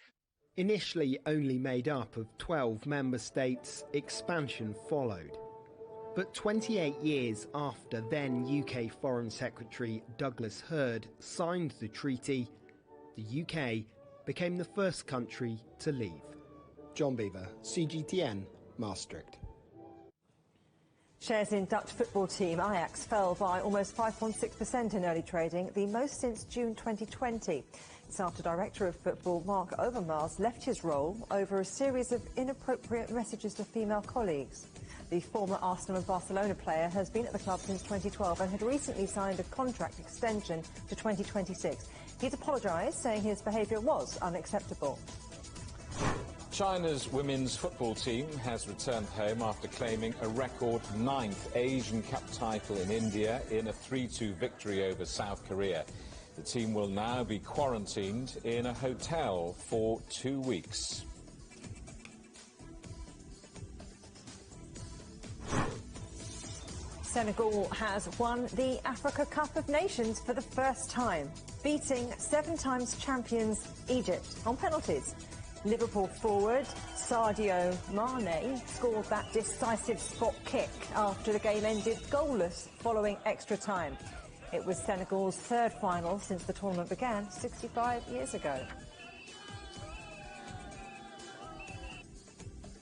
Initially only made up of 12 member states, expansion followed. But 28 years after then UK Foreign Secretary Douglas Hurd signed the treaty, the UK became the first country to leave. John Beaver, CGTN, Maastricht. Shares in Dutch football team Ajax fell by almost 5.6% in early trading, the most since June 2020. It's after Director of Football Mark Overmars left his role over a series of inappropriate messages to female colleagues. The former Arsenal and Barcelona player has been at the club since 2012 and had recently signed a contract extension to 2026. He's apologised, saying his behaviour was unacceptable. China's women's football team has returned home after claiming a record 9th Asian Cup title in India in a 3-2 victory over South Korea. The team will now be quarantined in a hotel for 2 weeks. Senegal has won the Africa Cup of Nations for the first time, beating 7 times champions Egypt on penalties. Liverpool forward Sadio Mane scored that decisive spot kick after the game ended goalless following extra time. It was Senegal's 3rd final since the tournament began 65 years ago.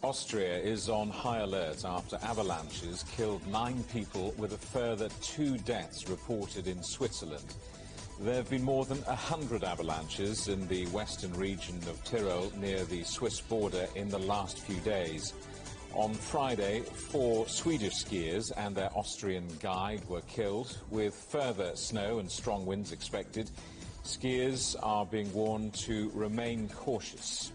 Austria is on high alert after avalanches killed 9 people, with a further 2 deaths reported in Switzerland. There have been more than 100 avalanches in the western region of Tyrol near the Swiss border in the last few days. On Friday, 4 Swedish skiers and their Austrian guide were killed, with further snow and strong winds expected. Skiers are being warned to remain cautious.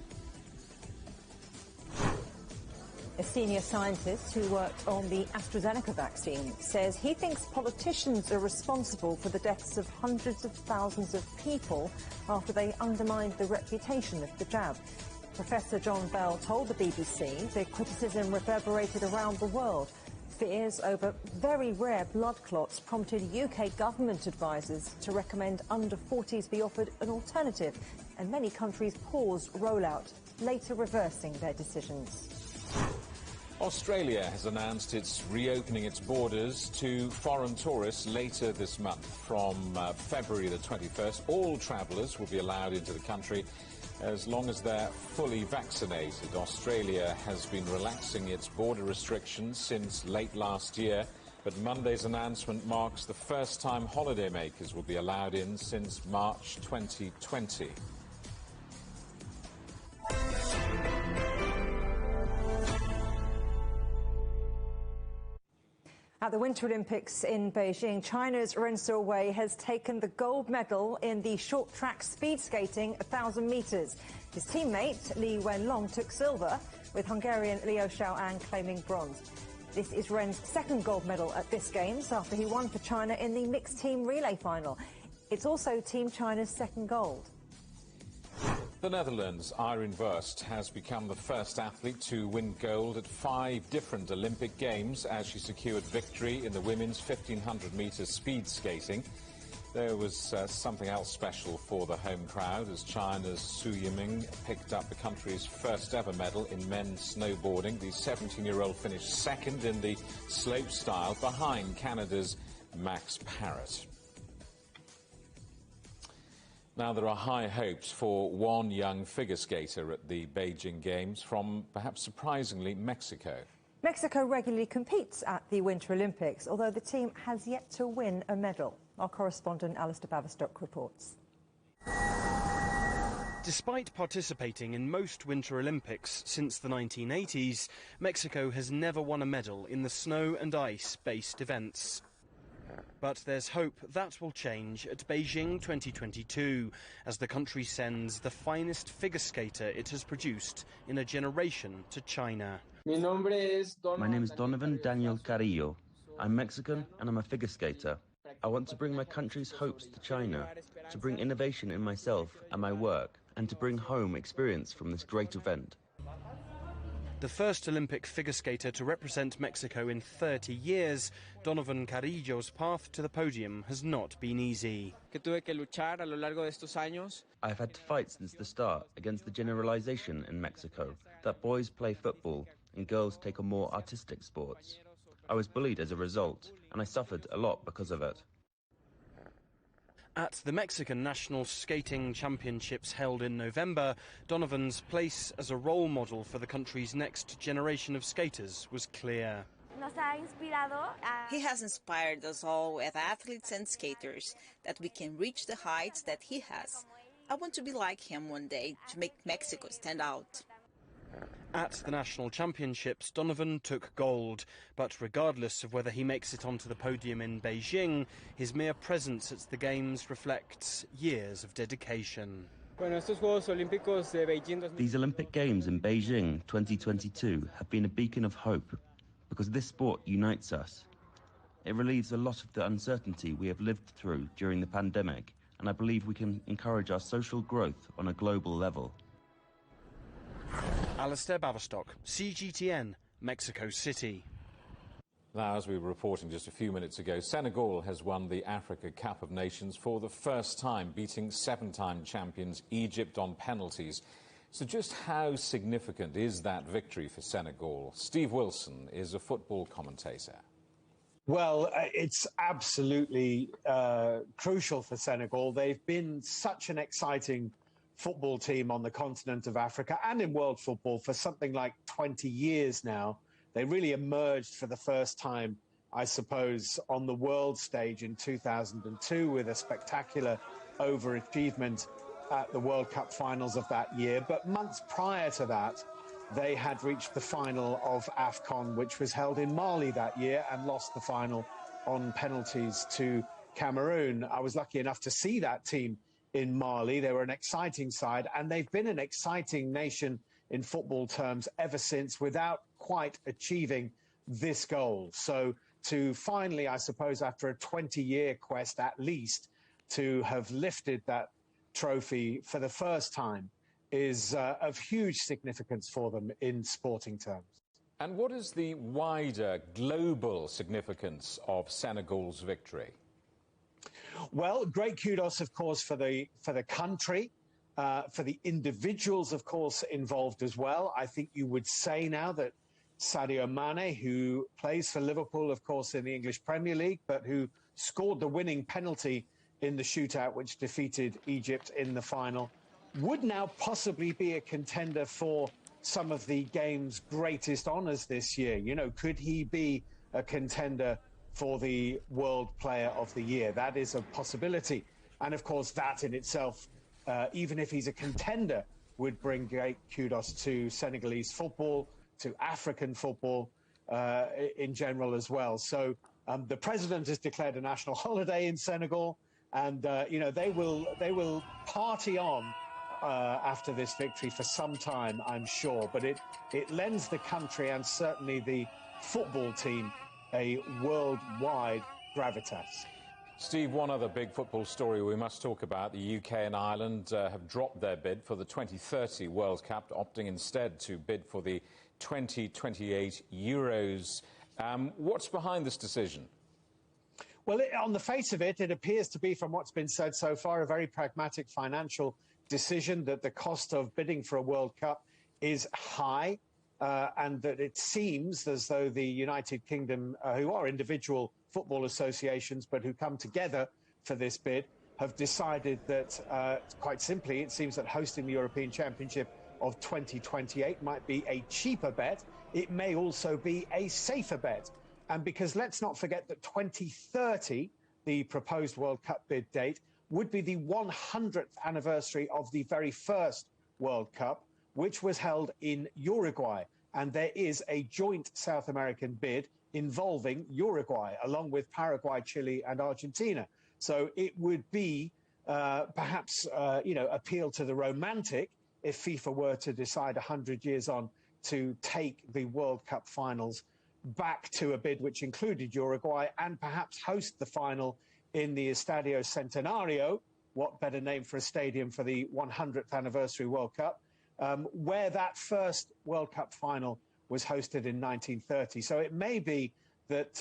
A senior scientist who worked on the AstraZeneca vaccine says he thinks politicians are responsible for the deaths of hundreds of thousands of people after they undermined the reputation of the jab. Professor John Bell told the BBC the criticism reverberated around the world. Fears over very rare blood clots prompted UK government advisers to recommend under 40s be offered an alternative, and many countries paused rollout, later reversing their decisions. Australia has announced it's reopening its borders to foreign tourists later this month. From February the 21st, all travellers will be allowed into the country as long as they're fully vaccinated. Australia has been relaxing its border restrictions since late last year, but Monday's announcement marks the first time holidaymakers will be allowed in since March 2020. At the Winter Olympics in Beijing, China's Ren Wei has taken the gold medal in the short track speed skating 1,000 metres. His teammate Li Wenlong took silver, with Hungarian Liu Xiaoan claiming bronze. This is Ren's second gold medal at this Games after he won for China in the mixed team relay final. It's also Team China's second gold. The Netherlands' Irene Wurst has become the first athlete to win gold at 5 different Olympic Games as she secured victory in the women's 1,500 metre speed skating. There was something else special for the home crowd as China's Su Yiming picked up the country's first ever medal in men's snowboarding. The 17-year-old finished second in the slope style behind Canada's Max Parrott. Now, there are high hopes for one young figure skater at the Beijing Games from, perhaps surprisingly, Mexico. Mexico regularly competes at the Winter Olympics, although the team has yet to win a medal. Our correspondent Alistair Baverstock reports. Despite participating in most Winter Olympics since the 1980s, Mexico has never won a medal in the snow and ice-based events. But there's hope that will change at Beijing 2022, as the country sends the finest figure skater it has produced in a generation to China. My name is Donovan Daniel Carrillo. I'm Mexican and I'm a figure skater. I want to bring my country's hopes to China, to bring innovation in myself and my work, and to bring home experience from this great event. The first Olympic figure skater to represent Mexico in 30 years, Donovan Carrillo's path to the podium has not been easy. I've had to fight since the start against the generalization in Mexico that boys play football and girls take on more artistic sports. I was bullied as a result, and I suffered a lot because of it. At the Mexican National Skating Championships held in November, Donovan's place as a role model for the country's next generation of skaters was clear. He has inspired us all as athletes and skaters, that we can reach the heights that he has. I want to be like him one day, to make Mexico stand out. At the National Championships, Donovan took gold, but regardless of whether he makes it onto the podium in Beijing, his mere presence at the Games reflects years of dedication. These Olympic Games in Beijing 2022 have been a beacon of hope, because this sport unites us. It relieves a lot of the uncertainty we have lived through during the pandemic, and I believe we can encourage our social growth on a global level. Alistair Baverstock, CGTN, Mexico City. Now, as we were reporting just a few minutes ago, Senegal has won the Africa Cup of Nations for the first time, beating 7-time champions Egypt on penalties. So just how significant is that victory for Senegal? Steve Wilson is a football commentator. Well, it's absolutely crucial for Senegal. They've been such an exciting football team on the continent of Africa and in world football for something like 20 years now. They really emerged for the first time, I suppose, on the world stage in 2002 with a spectacular overachievement at the World Cup finals of that year. But months prior to that, they had reached the final of AFCON, which was held in Mali that year, and lost the final on penalties to Cameroon. I was lucky enough to see that team in Mali. They were an exciting side, and they've been an exciting nation in football terms ever since, without quite achieving this goal. So to finally, I suppose, after a 20-year quest at least, to have lifted that trophy for the first time is of huge significance for them in sporting terms. And what is the wider global significance of Senegal's victory? Well, great kudos, of course, for the country, for the individuals, of course, involved as well. I think you would say now that Sadio Mane, who plays for Liverpool, of course, in the English Premier League, but who scored the winning penalty in the shootout which defeated Egypt in the final, would now possibly be a contender for some of the game's greatest honours this year. You know, could he be a contender for the World Player of the Year? That is a possibility. And of course, that in itself, even if he's a contender, would bring great kudos to Senegalese football, to African football in general as well. So The president has declared a national holiday in Senegal, and you know, they will party on after this victory for some time, I'm sure. But it lends the country and certainly the football team a worldwide gravitas. Steve, one other big football story we must talk about. The UK and Ireland have dropped their bid for the 2030 World Cup, opting instead to bid for the 2028 Euros. What's behind this decision? Well, on the face of it, it appears to be, from what's been said so far, a very pragmatic financial decision, that the cost of bidding for a World Cup is high, and that it seems as though the United Kingdom, who are individual football associations but who come together for this bid, have decided that, quite simply, it seems that hosting the European Championship of 2028 might be a cheaper bet. It may also be a safer bet. And because let's not forget that 2030, the proposed World Cup bid date, would be the 100th anniversary of the very first World Cup, which was held in Uruguay. And there is a joint South American bid involving Uruguay, along with Paraguay, Chile and Argentina. So it would be perhaps, you know, appeal to the romantic if FIFA were to decide 100 years on to take the World Cup finals back to a bid which included Uruguay and perhaps host the final in the Estadio Centenario, what better name for a stadium for the 100th anniversary World Cup, where that first World Cup final was hosted in 1930. So it may be that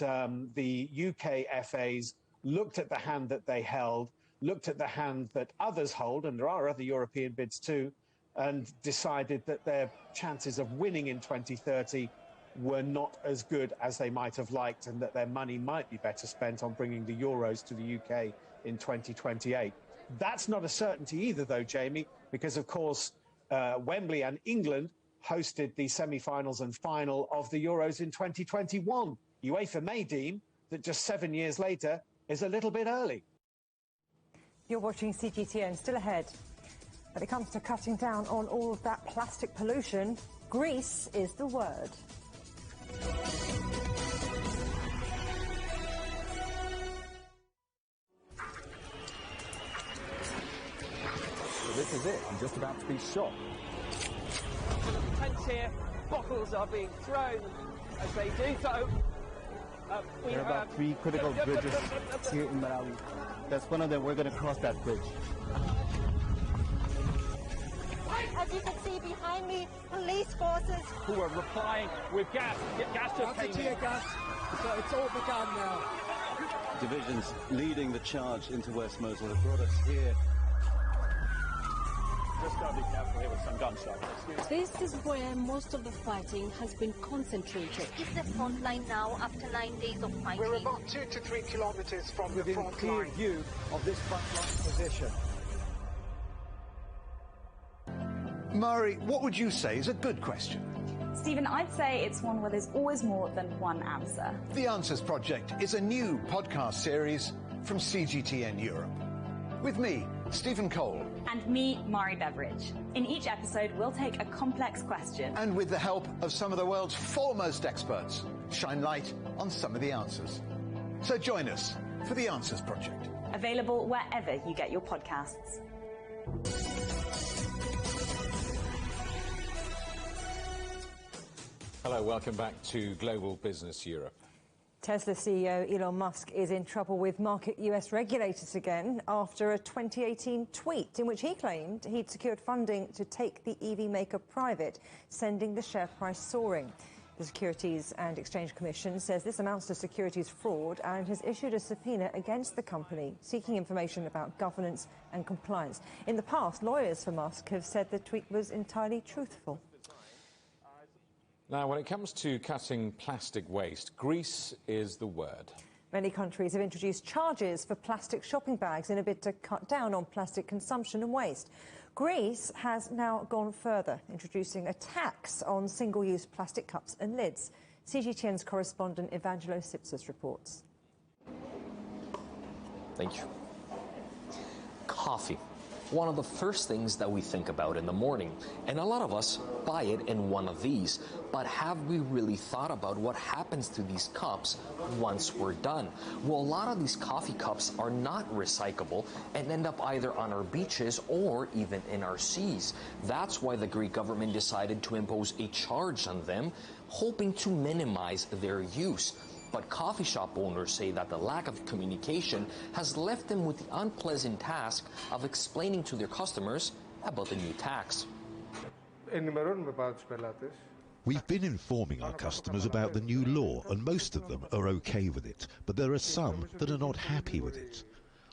the UK FAs looked at the hand that they held, looked at the hand that others hold, and there are other European bids too, and decided that their chances of winning in 2030 were not as good as they might have liked, and that their money might be better spent on bringing the Euros to the UK in 2028. That's not a certainty either, though, Jamie, because, of course, Wembley and England hosted the semi-finals and final of the Euros in 2021. UEFA may deem that just 7 years later is a little bit early. You're watching CGTN. Still ahead. When it comes to cutting down on all of that plastic pollution, Greece is the word. So this is it. I'm just about to be shot. Tents here, bottles are being thrown as they do so. There are about 3 critical bridges here in Malawi. That's one of them. We're going to cross that bridge. As you can see behind me, police forces who are replying with gas. Gas just came in. Gas. So it's all begun now. Divisions leading the charge into West Mosul have brought us here. Just gotta be careful here with some gunshots. This is where most of the fighting has been concentrated. Is the front line now after 9 days of fighting? We're about 2 to 3 kilometers from the front clear line. view of this front line position. Mari, what would you say is a good question? Stephen, I'd say it's one where there's always more than one answer. The Answers Project is a new podcast series from CGTN Europe. With me, Stephen Cole. And me, Mari Beveridge. In each episode, we'll take a complex question. And with the help of some of the world's foremost experts, shine light on some of the answers. So join us for The Answers Project. Available wherever you get your podcasts. Hello, welcome back to Global Business Europe. Tesla CEO Elon Musk is in trouble with market US regulators again after a 2018 tweet in which he claimed he'd secured funding to take the EV maker private, sending the share price soaring. The Securities and Exchange Commission says this amounts to securities fraud and has issued a subpoena against the company, seeking information about governance and compliance. In the past, lawyers for Musk have said the tweet was entirely truthful. Now, when it comes to cutting plastic waste, Greece is the word. Many countries have introduced charges for plastic shopping bags in a bid to cut down on plastic consumption and waste. Greece has now gone further, introducing a tax on single-use plastic cups and lids. CGTN's correspondent Evangelos Sipsas reports. Thank you. Coffee. one of the first things that we think about in the morning. And a lot of us buy it in one of these. But have we really thought about what happens to these cups once we're done? Well, a lot of these coffee cups are not recyclable and end up either on our beaches or even in our seas. That's why the Greek government decided to impose a charge on them, hoping to minimize their use. But coffee shop owners say that the lack of communication has left them with the unpleasant task of explaining to their customers about the new tax. We've been informing our customers about the new law, and most of them are okay with it, but there are some that are not happy with it.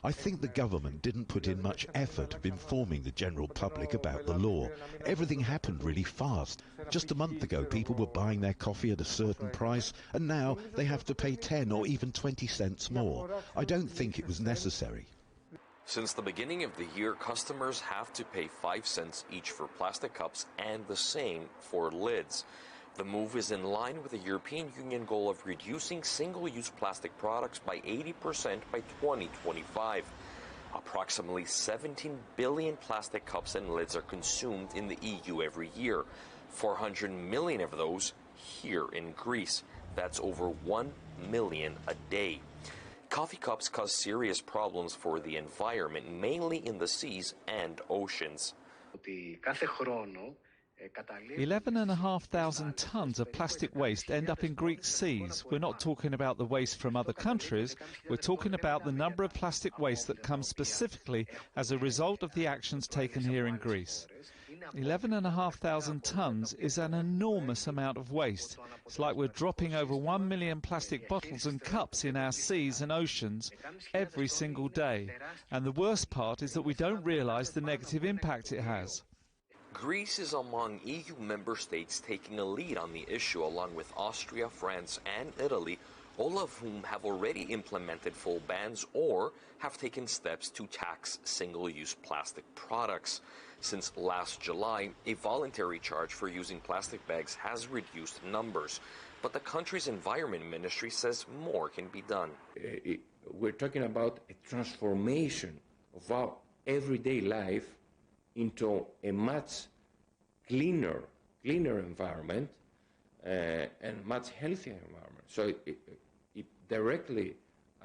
I think the government didn't put in much effort of informing the general public about the law. Everything happened really fast. Just a month ago, people were buying their coffee at a certain price, and now they have to pay 10 or even 20 cents more. I don't think it was necessary. Since the beginning of the year, customers have to pay 5 cents each for plastic cups and the same for lids. The move is in line with the European Union goal of reducing single-use plastic products by 80% by 2025. Approximately 17 billion plastic cups and lids are consumed in the EU every year. 400 million of those here in Greece. That's over 1 million a day. Coffee cups cause serious problems for the environment, mainly in the seas and oceans. 11,500 tons of plastic waste end up in Greek seas. We're not talking about the waste from other countries. We're talking about the number of plastic waste that comes specifically as a result of the actions taken here in Greece. 11,500 tons is an enormous amount of waste. It's like we're dropping over 1 million plastic bottles and cups in our seas and oceans every single day. And the worst part is that we don't realize the negative impact it has. Greece is among EU member states taking a lead on the issue, along with Austria, France, and Italy, all of whom have already implemented full bans or have taken steps to tax single-use plastic products. Since last July, a voluntary charge for using plastic bags has reduced numbers, but the country's environment ministry says more can be done. We're talking about a transformation of our everyday life into a much cleaner environment and much healthier environment. So it directly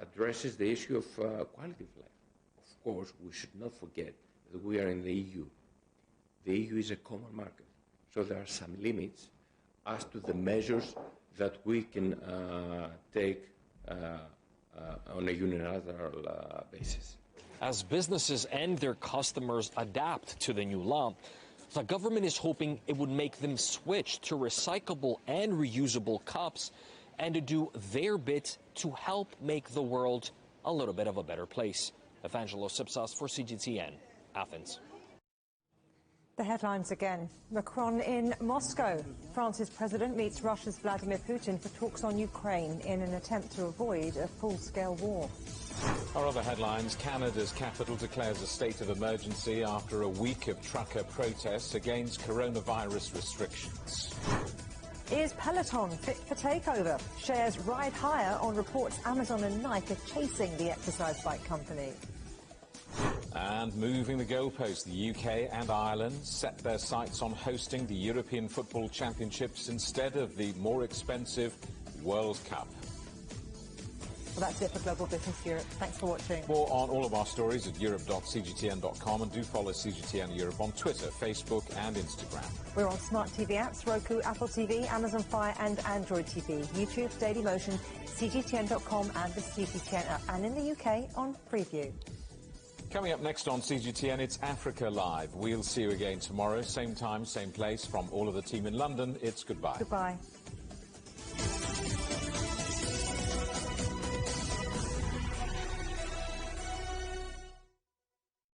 addresses the issue of quality of life. Of course, we should not forget that we are in the EU. The EU is a common market, so there are some limits as to the measures that we can take on a unilateral basis. As businesses and their customers adapt to the new law, the government is hoping it would make them switch to recyclable and reusable cups and to do their bit to help make the world a little bit of a better place. Evangelos Sipsas for CGTN, Athens. The headlines again. Macron in Moscow. France's president meets Russia's Vladimir Putin for talks on Ukraine in an attempt to avoid a full-scale war. Our other headlines: Canada's capital declares a state of emergency after a week of trucker protests against coronavirus restrictions. Is Peloton fit for takeover? Shares ride higher on reports Amazon and Nike are chasing the exercise bike company. And moving the goalposts, the UK and Ireland set their sights on hosting the European Football Championships instead of the more expensive World Cup. Well, that's it for Global Business Europe. Thanks for watching. More on all of our stories at europe.cgtn.com, and do follow CGTN Europe on Twitter, Facebook and Instagram. We're on smart TV apps, Roku, Apple TV, Amazon Fire and Android TV, YouTube, Dailymotion, CGTN.com and the CGTN app, and in the UK on Freeview. Coming up next on CGTN, it's Africa Live. We'll see you again tomorrow, same time, same place. From all of the team in London, it's goodbye. Goodbye.